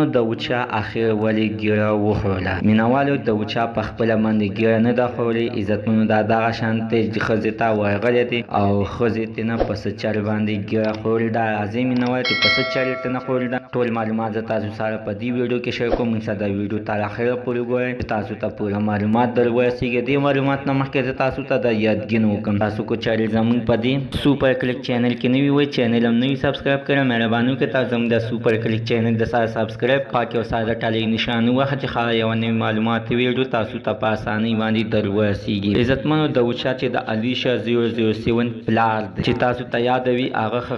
عزتمنو د وچا اخر ولی ګیره وخوړله. مینوالو د وچا په خپله باندې ګیره نه ده خوړلې. عزتمنو دا دغه شانتې ښځې ته ورغلی دی او ښځې تېنه په څه چل باندې ګیره خوړلې ده. راځئ مینوالو چې په څه چل یې تېنه خوړلې ده. ټول معلومات زه تاسو سره په دې ویډیو کې شیر کوم. موږ دا ویډیو تر اخره پورې ګورئ چې تاسو ته پوره معلومات در ورسېږي. دې معلومات نه مخکې زه تاسو ته د یادګینه وکړم. تاسو کو چارې زموږ په دې سوپر کلیک چینل کې نوي وئ، چینل هم نوي سبسکرایب کړئ. مهرباني وکړئ تاسو زموږ د سوپر کلیک چینل د سره سبسکرایب پاک او ساده ټالی نشان ووهه چې ښه یوه نوې معلومات ویډیو تاسو ته په اسانۍ باندې در ورسېږي. عزتمنو د وچا چې د الیشا 007 پلار دی چې تاسو ته یاد وي هغه ښه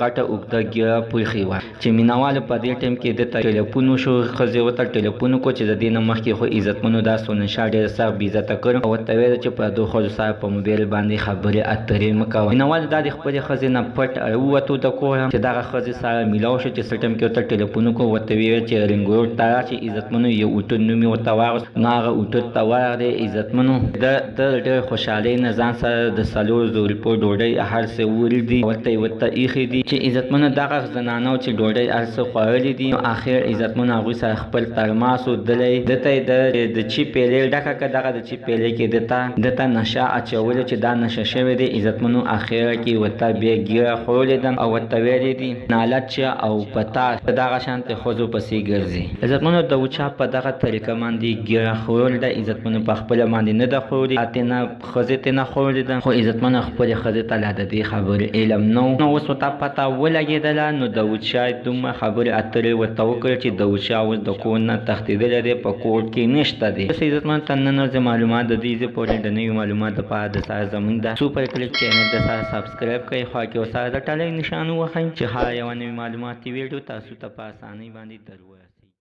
غټه اوږده ګیره پوښې وه چې مینهوالو په دې ټایم کې دته ټلیفون وشو. ښځې ورته ټلیفون وکړو چې د دې نه مخکې خو عزتمنو دا سوننشا ډېره سخت بېعزته کړې او ورته ویل چې پردو ښځو سره په موبایل باندې خبرې اترې مه کوه. مینهوالو دا د خپلې ښځې نه پټ ووتو د کوره چې دغه ښځې سره میلاو شو چې څه ټایم کې ورته ټلیفون وکړو. ورته ویل چې رینګ روډ ته راشه. عزتمنو یو اوټون نوم یې ورته واغوست. نو هغه اوټون ته ورغلی. عزتمنو د ډېرې خوشحالۍ نه ځان سره د 400 روپیو ډوډۍ هر څه وړي دي ورته ایښي دي چې عزتمنو دغه زنانو چې ډوډۍ هر څه خوړلي دي. اخر عزتمنو هغوی سره خپل ترماس ودلی دته یې د چي پیلې ډکه کړه. دغه د چي پیلې کې دته نشه اچولې چې دا نشه شوې دی. عزتمنو اخره کې ورته بیا ګیره خوړلې ده او ورته ویلې دي نالت شه او پتا په دغه شانتې ښځو پسې ګرځي. عزتمنو د وچا په دغه طریقه باندې ګیره خوړل ده. عزتمنو په خپله باندې نه ده خوړلې، ښځې تېنه خوړلې ده. خو عزتمنو خپلې ښځې ته لا د دې خبرې علم نه و. نو اوس ورته پته ولګېدله. نو د وچا دومره خبرې اترې ورته وکړې چې د وچا اوس د کور نه تښتېدلی دی، په کور کې نشته دی. اوس عزتمنو ته نن ورځې معلومات د دې ځای پورې د نوي معلومات دپاره د سره زموږ د سوپر کلیک چینل د سره سبسکرایب کړئ. خوا کې ورسره د ټالی نشان ووهئ چې هر یوه نوي معلوماتي ویډیو تاسو ته په اسانۍ باندې در ورسېږي.